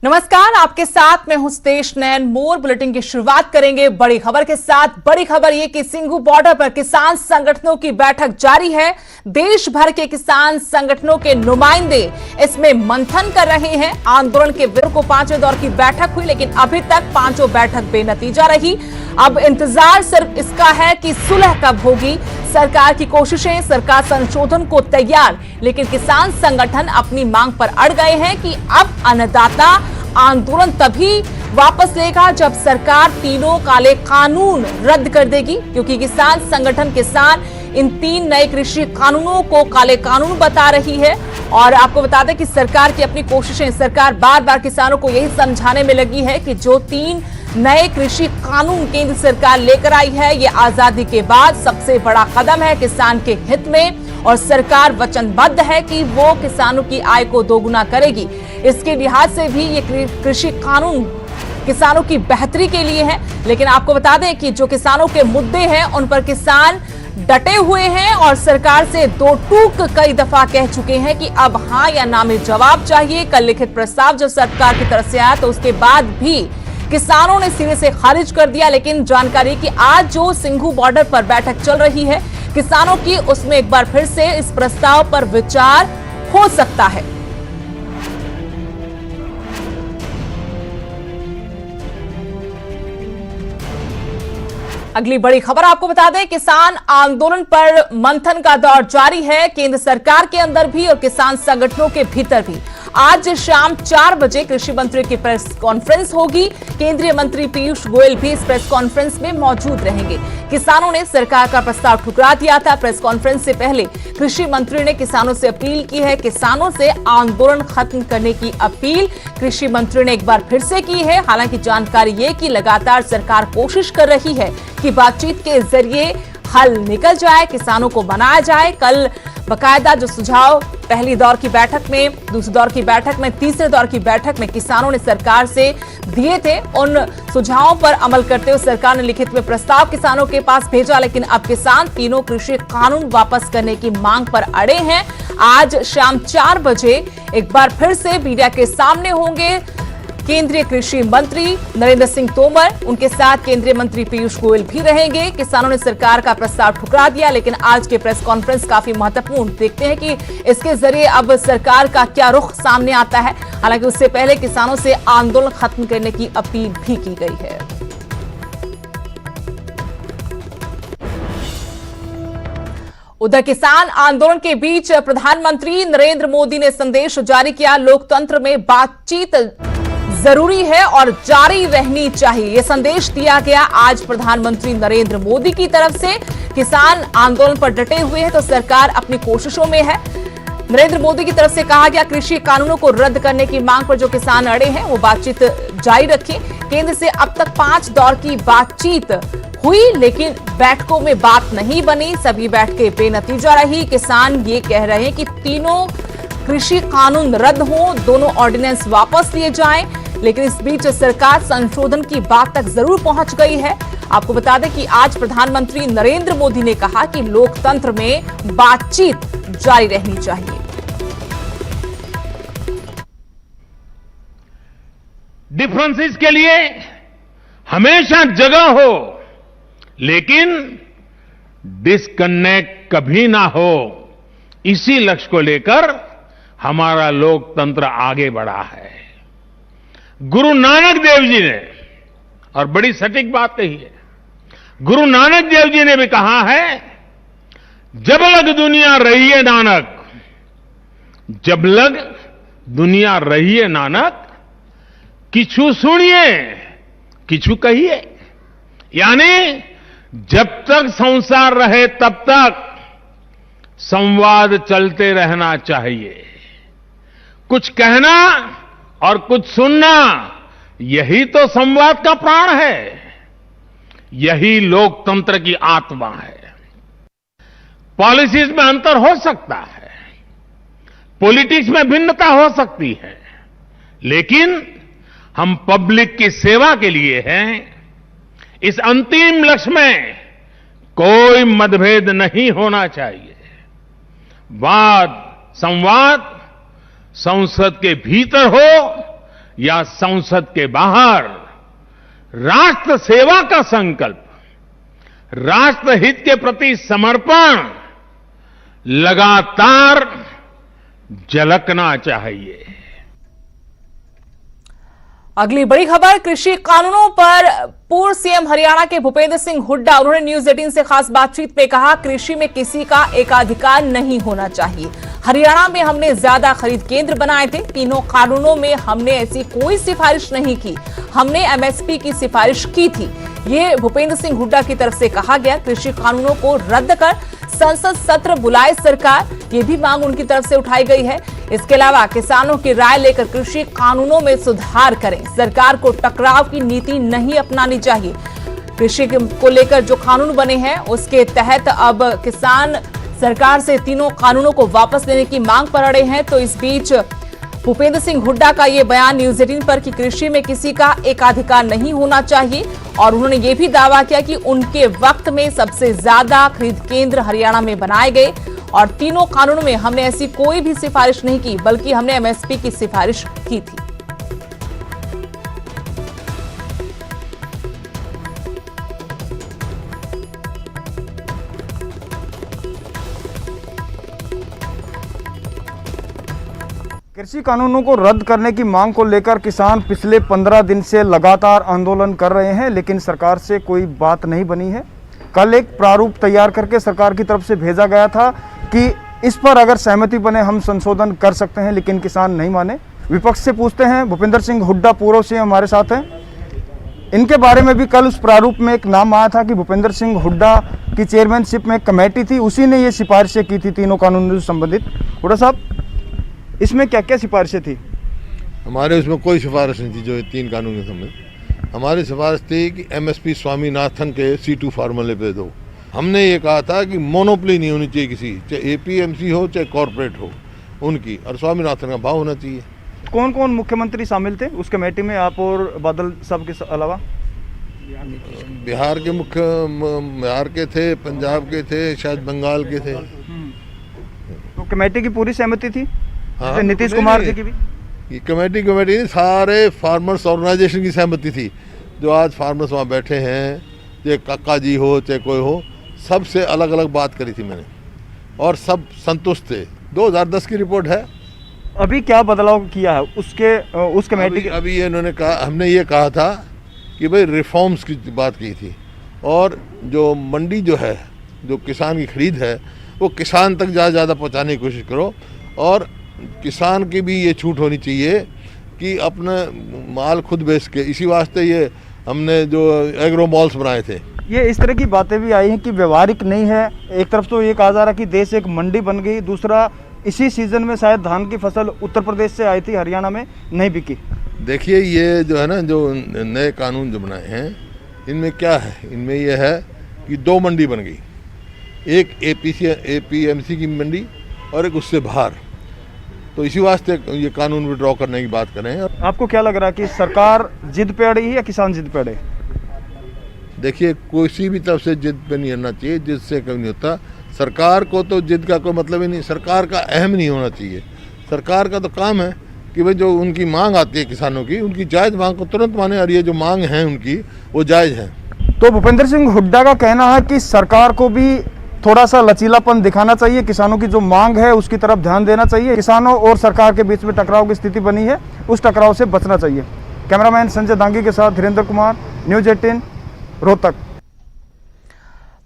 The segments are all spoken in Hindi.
नमस्कार, आपके साथ मैं हूं सतेश नैन। मोर बुलेटिन की शुरुआत करेंगे बड़ी खबर के साथ। बड़ी खबर यह कि सिंघू बॉर्डर पर किसान संगठनों की बैठक जारी है। देश भर के किसान संगठनों के नुमाइंदे इसमें मंथन कर रहे हैं। आंदोलन के विरुद्ध को पांचवें दौर की बैठक हुई, लेकिन अभी तक पांचों बैठक बेनतीजा रही। अब इंतजार सिर्फ इसका है कि सुलह कब होगी। सरकार की कोशिशें, सरकार संशोधन को तैयार, लेकिन किसान संगठन अपनी मांग पर अड़ गए हैं कि अब अन्नदाता आंदोलन तभी वापस लेगा जब सरकार तीनों काले कानून रद्द कर देगी, क्योंकि किसान संगठन किसान इन 3 नए कृषि कानूनों को काले कानून बता रही है। और आपको बता दें कि सरकार की अपनी कोशिशें, सरकार बार बार किसानों को यही समझाने में लगी है कि जो 3 नए कृषि कानून केंद्र सरकार लेकर आई है, ये आजादी के बाद सबसे बड़ा कदम है किसान के हित में, और सरकार वचनबद्ध है कि वो किसानों की आय को दोगुना करेगी। इसके लिहाज से भी ये कृषि कानून किसानों की बेहतरी के लिए है। लेकिन आपको बता दें कि जो किसानों के मुद्दे हैं उन पर किसान डटे हुए हैं और सरकार से दो टूक कई दफा कह चुके हैं कि अब हां या ना में जवाब चाहिए। कल लिखित प्रस्ताव जब सरकार की तरफ से आया तो उसके बाद भी किसानों ने सिरे से खारिज कर दिया। लेकिन जानकारी कि आज जो सिंघू बॉर्डर पर बैठक चल रही है किसानों की, उसमें एक बार फिर से इस प्रस्ताव पर विचार हो सकता है। अगली बड़ी खबर आपको बता दें, किसान आंदोलन पर मंथन का दौर जारी है, केंद्र सरकार के अंदर भी और किसान संगठनों के भीतर भी। आज शाम 4 बजे कृषि मंत्री की प्रेस कॉन्फ्रेंस होगी। केंद्रीय मंत्री पीयूष गोयल भी इस प्रेस कॉन्फ्रेंस में मौजूद रहेंगे। किसानों ने सरकार का प्रस्ताव ठुकरा दिया था। प्रेस कॉन्फ्रेंस से पहले कृषि मंत्री ने किसानों से अपील की है। किसानों से आंदोलन खत्म करने की अपील कृषि मंत्री ने एक बार फिर से की है। हालांकि जानकारी ये कि लगातार सरकार कोशिश कर रही है कि बातचीत के जरिए हल निकल जाए, किसानों को बनाया जाए। कल बकायदा जो सुझाव पहली दौर की बैठक में, दूसरे दौर की बैठक में, तीसरे दौर की बैठक में किसानों ने सरकार से दिए थे, उन सुझावों पर अमल करते हुए सरकार ने लिखित में प्रस्ताव किसानों के पास भेजा। लेकिन अब किसान तीनों कृषि कानून वापस करने की मांग पर अड़े हैं। आज शाम 4 बजे एक बार फिर से मीडिया के सामने होंगे केंद्रीय कृषि मंत्री नरेंद्र सिंह तोमर, उनके साथ केंद्रीय मंत्री पीयूष गोयल भी रहेंगे। किसानों ने सरकार का प्रस्ताव ठुकरा दिया, लेकिन आज के प्रेस कॉन्फ्रेंस काफी महत्वपूर्ण। देखते हैं कि इसके जरिए अब सरकार का क्या रुख सामने आता है। हालांकि उससे पहले किसानों से आंदोलन खत्म करने की अपील भी की गई है। उधर किसान आंदोलन के बीच प्रधानमंत्री नरेंद्र मोदी ने संदेश जारी किया, लोकतंत्र में बातचीत जरूरी है और जारी रहनी चाहिए। यह संदेश दिया गया आज प्रधानमंत्री नरेंद्र मोदी की तरफ से। किसान आंदोलन पर डटे हुए हैं तो सरकार अपनी कोशिशों में है। नरेंद्र मोदी की तरफ से कहा गया, कृषि कानूनों को रद्द करने की मांग पर जो किसान अड़े हैं वो बातचीत जारी रखें। केंद्र से अब तक 5 दौर की बातचीत हुई, लेकिन बैठकों में बात नहीं बनी, सभी बैठकें बेनतीजा रही। किसान ये कह रहे हैं कि तीनों कृषि कानून रद्द हों, दोनों ऑर्डिनेंस वापस लिए जाएं। लेकिन इस बीच सरकार संशोधन की बात तक जरूर पहुंच गई है। आपको बता दें कि आज प्रधानमंत्री नरेंद्र मोदी ने कहा कि लोकतंत्र में बातचीत जारी रहनी चाहिए। डिफरेंसेस के लिए हमेशा जगह हो, लेकिन डिस्कनेक्ट कभी ना हो। इसी लक्ष्य को लेकर हमारा लोकतंत्र आगे बढ़ा है। गुरु नानक देव जी ने, और बड़ी सटीक बात कही है, गुरु नानक देव जी ने भी कहा है, जब लग दुनिया रही है नानक, जब लग दुनिया रही है नानक, किछु सुनिए किछु कहिए। यानी जब तक संसार रहे तब तक संवाद चलते रहना चाहिए। कुछ कहना और कुछ सुनना, यही तो संवाद का प्राण है, यही लोकतंत्र की आत्मा है। पॉलिसीज में अंतर हो सकता है, पॉलिटिक्स में भिन्नता हो सकती है, लेकिन हम पब्लिक की सेवा के लिए हैं। इस अंतिम लक्ष्य में कोई मतभेद नहीं होना चाहिए। वाद संवाद संसद के भीतर हो या संसद के बाहर राष्ट्र सेवा का संकल्प, राष्ट्रहित के प्रति समर्पण लगातार झलकना चाहिए। अगली बड़ी खबर, कृषि कानूनों पर पूर्व सीएम हरियाणा के भूपेंद्र सिंह हुड्डा, उन्होंने न्यूज 18 से खास बातचीत में कहा, कृषि में किसी का एकाधिकार नहीं होना चाहिए। हरियाणा में हमने ज्यादा खरीद केंद्र बनाए थे, तीनों कानूनों में हमने ऐसी कोई सिफारिश नहीं की, हमने एमएसपी की सिफारिश की थी। ये भूपेंद्र सिंह हुड्डा की तरफ से कहा गया। कृषि कानूनों को रद्द कर संसद सत्र बुलाए सरकार, ये भी मांग उनकी तरफ से उठाई गई है। इसके अलावा किसानों की राय लेकर कृषि कानूनों में सुधार करें, सरकार को टकराव की नीति नहीं अपनानी चाहिए। कृषि को लेकर जो कानून बने हैं उसके तहत अब किसान सरकार से तीनों कानूनों को वापस लेने की मांग पर अड़े हैं। तो इस बीच भूपेंद्र सिंह हुड्डा का ये बयान न्यूज 18 पर कि कृषि में किसी का एकाधिकार नहीं होना चाहिए, और उन्होंने ये भी दावा किया कि उनके वक्त में सबसे ज्यादा खरीद केंद्र हरियाणा में बनाए गए और तीनों कानूनों में हमने ऐसी कोई भी सिफारिश नहीं की, बल्कि हमने एमएसपी की सिफारिश की थी। कृषि कानूनों को रद्द करने की मांग को लेकर किसान पिछले 15 दिन से लगातार आंदोलन कर रहे हैं, लेकिन सरकार से कोई बात नहीं बनी है। कल एक प्रारूप तैयार करके सरकार की तरफ से भेजा गया था कि इस पर अगर सहमति बने हम संशोधन कर सकते हैं, लेकिन किसान नहीं माने। विपक्ष से पूछते हैं, भूपेंद्र सिंह हुड्डा पूर्व सीएम हमारे साथ हैं, इनके बारे में भी कल उस प्रारूप में एक नाम आया था कि भूपेंद्र सिंह हुड्डा की चेयरमैनशिप में एक कमेटी थी, उसी ने ये सिफारिशें की थी तीनों कानूनों से संबंधित। हुड्डा साहब, इसमें क्या क्या सिफारिशें थी? हमारे उसमें कोई सिफारिश नहीं थी जो 3 कानून के संबंध। हमारी सिफारिश थी कि एमएसपी स्वामीनाथन के C2 फार्मूले पे दो। हमने ये कहा था कि मोनोपोली नहीं होनी चाहिए किसी, चाहे एपीएमसी हो चाहे कॉरपोरेट हो उनकी, और स्वामीनाथन का भाव होना चाहिए। कौन कौन मुख्यमंत्री शामिल थे उस कमेटी में, आप और बादल साहब के अलावा? बिहार के थे, पंजाब के थे, शायद बंगाल के थे। तो कमेटी की पूरी सहमति थी? हाँ, नीतीश कुमार जी की भी? ये कमेटी नहीं, सारे फार्मर्स ऑर्गेनाइजेशन की सहमति थी। जो आज फार्मर्स वहाँ बैठे हैं, चाहे काका जी हो चाहे कोई हो, सबसे अलग अलग बात करी थी मैंने और सब संतुष्ट थे। 2010 की रिपोर्ट है। अभी क्या बदलाव किया है उस कमेटी के? अभी इन्होंने कहा, हमने ये कहा था कि भाई रिफॉर्म्स की बात की थी, और जो मंडी जो है, जो किसान की खरीद है, वो किसान तक ज़्यादा पहुँचाने की कोशिश करो, और किसान की भी ये छूट होनी चाहिए कि अपना माल खुद बेच के। इसी वास्ते ये हमने जो एग्रो मॉल्स बनाए थे। ये इस तरह की बातें भी आई हैं कि व्यवहारिक नहीं है। एक तरफ तो ये कहा जा रहा कि देश एक मंडी बन गई, दूसरा इसी सीजन में शायद धान की फसल उत्तर प्रदेश से आई थी, हरियाणा में नहीं बिकी। देखिए, ये जो है ना, जो नए कानून जो बनाए हैं, इनमें क्या है, इनमें ये है कि 2 मंडी बन गई, एक एपीएमसी की मंडी और एक उससे बाहर। तो इसी वास्ते ये कानून विड्रॉ करने की बात करें। आपको क्या लग रहा है कि सरकार जिद पे अड़ी है या किसान जिद पे अड़े? देखिए, किसी भी तरफ से जिद पे नहीं होना चाहिए, जिद से कभी नहीं होता। सरकार को तो जिद का कोई मतलब ही नहीं, सरकार का अहम नहीं होना चाहिए। सरकार का तो काम है कि भाई जो उनकी मांग आती है किसानों की, उनकी जायज़ मांग को तुरंत माने, और ये जो मांग है उनकी वो जायज़ है। तो भूपेंद्र सिंह हुड्डा का कहना है कि सरकार को भी थोड़ा सा लचीलापन दिखाना चाहिए, किसानों की जो मांग है उसकी तरफ ध्यान देना चाहिए, किसानों और सरकार के बीच में टकराव की स्थिति बनी है, उस टकराव से बचना चाहिए। कैमरामैन संजय दांगी के साथ धीरेन्द्र कुमार, न्यूज 18 रोहतक।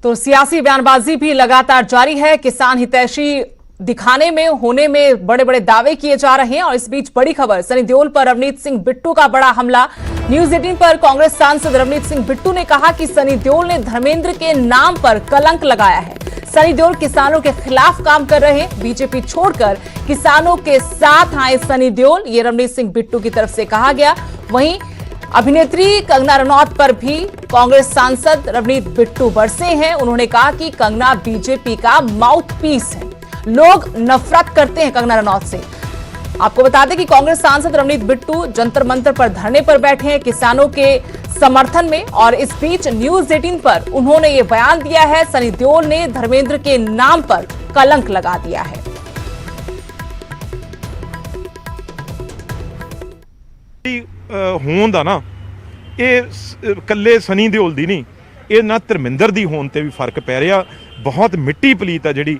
तो सियासी बयानबाजी भी लगातार जारी है। किसान हितैषी दिखाने में होने में बड़े बड़े दावे किए जा रहे हैं, और इस बीच बड़ी खबर, सनी देओल पर रवनीत सिंह बिट्टू का बड़ा हमला। न्यूज 18 पर कांग्रेस सांसद रवनीत सिंह बिट्टू ने कहा कि सनी देओल ने धर्मेंद्र के नाम पर कलंक लगाया है। सनी देओल किसानों के खिलाफ काम कर रहे हैं, बीजेपी छोड़कर किसानों के साथ आए सनी देओल, ये रवनीत सिंह बिट्टू की तरफ से कहा गया। वहीं अभिनेत्री कंगना रनौत पर भी कांग्रेस सांसद रवनीत बिट्टू बरसे हैं। उन्होंने कहा कि कंगना बीजेपी का माउथपीस है, लोग नफरत करते हैं कंगना रनौत से। आपको बता दें कि कांग्रेस सांसद रवनीत बिट्टू जंतर मंतर पर धरने पर बैठे हैं किसानों के समर्थन में, और इस बीच न्यूज 18 पर उन्होंने ये बयान दिया है, सनी देओल ने धर्मेंद्र के नाम पर कलंक लगा दिया है। ਹੋਣ ਦਾ ਨਾ, ਇਹ ਇਕੱਲੇ ਸਨੀ ਦਿਓਲ ਦੀ ਨਹੀਂ, ਇਹ ਨਾ ਧਰਮਿੰਦਰ ਦੀ ਹੋਣ ਤੇ ਵੀ ਫਰਕ ਪੈ ਰਿਹਾ। ਬਹੁਤ ਮਿੱਟੀ ਪਲੀਤ ਆ ਜਿਹੜੀ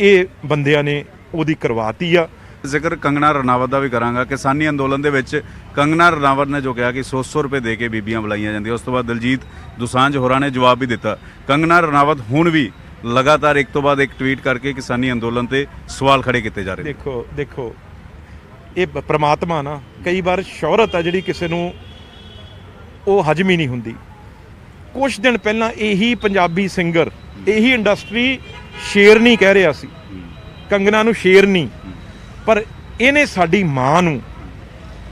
ਇਹ ਬੰਦਿਆਂ ਨੇ ਉਹਦੀ ਕਰਵਾਤੀ ਆ। ਜ਼ਿਕਰ ਕੰਗਨਾ ਰਣਾਵਤ ਦਾ ਵੀ ਕਰਾਂਗਾ। ਕਿਸਾਨੀ ਅੰਦੋਲਨ ਦੇ ਵਿੱਚ ਕੰਗਨਾ ਰਣਾਵਤ ਨੇ ਜੋ ਕਿਹਾ ਕਿ 100 ਰੁਪਏ ਦੇ ਕੇ ਬੀਬੀਆਂ ਬੁਲਾਈਆਂ ਜਾਂਦੀਆਂ, ਉਸ ਤੋਂ ਬਾਅਦ ਦਲਜੀਤ ਦੋਸਾਂਝ ਹੋਰਾਂ ਨੇ ਜਵਾਬ ਵੀ ਦਿੱਤਾ। ਕੰਗਨਾ ਰਣਾਵਤ ਹੁਣ ਵੀ ਲਗਾਤਾਰ ਇੱਕ ਤੋਂ ਬਾਅਦ ਇੱਕ ਟਵੀਟ ਕਰਕੇ ਕਿਸਾਨੀ ਅੰਦੋਲਨ ਤੇ ਸਵਾਲ ਖੜੇ ਕੀਤੇ ਜਾ ਰਹੇ ਨੇ। ਦੇਖੋ ਇਹ ਪ੍ਰਮਾਤਮਾ ਨਾ, ਕਈ ਵਾਰ ਸ਼ੌਹਰਤ ਆ ਜਿਹੜੀ ਕਿਸੇ ਨੂੰ ਉਹ ਹਜਮ ਹੀ ਨਹੀਂ ਹੁੰਦੀ। ਕੁਝ ਦਿਨ ਪਹਿਲਾਂ ਇਹੀ ਪੰਜਾਬੀ ਸਿੰਗਰ, ਇਹੀ ਇੰਡਸਟਰੀ ਸ਼ੇਰਨੀ ਕਹਿ ਰਿਹਾ ਸੀ ਕੰਗਨਾ ਨੂੰ, ਸ਼ੇਰਨੀ। ਪਰ ਇਹਨੇ ਸਾਡੀ ਮਾਂ ਨੂੰ,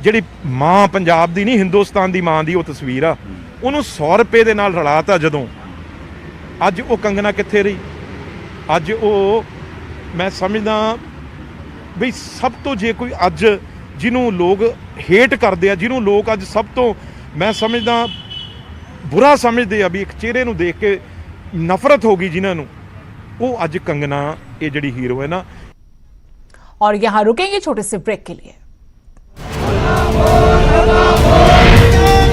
ਜਿਹੜੀ ਮਾਂ ਪੰਜਾਬ ਦੀ ਨਹੀਂ ਹਿੰਦੁਸਤਾਨ ਦੀ ਮਾਂ ਦੀ ਉਹ ਤਸਵੀਰ ਆ, ਉਹਨੂੰ 100 ਰੁਪਏ ਦੇ ਨਾਲ ਰਲਾਤਾ। ਜਦੋਂ ਅੱਜ ਉਹ ਕੰਗਨਾ ਕਿੱਥੇ ਰਹੀ? ਅੱਜ ਉਹ, ਮੈਂ ਸਮਝਦਾ ਬਈ ਸਭ ਤੋਂ, ਜੇ ਕੋਈ ਅੱਜ ਜਿਹਨੂੰ ਲੋਕ ਹੇਟ ਕਰਦੇ ਆ, ਜਿਹਨੂੰ ਲੋਕ ਅੱਜ ਸਭ ਤੋਂ ਮੈਂ ਸਮਝਦਾ ਬੁਰਾ ਸਮਝਦੇ ਆ, ਵੀ ਇੱਕ ਚਿਹਰੇ ਨੂੰ ਦੇਖ ਕੇ ਨਫ਼ਰਤ ਹੋ ਗਈ ਜਿਨ੍ਹਾਂ ਨੂੰ, ਉਹ ਅੱਜ ਕੰਗਨਾ ਇਹ ਜਿਹੜੀ ਹੀरो है ना। और यहां रुकेंगे छोटे से ब्रेक के लिए।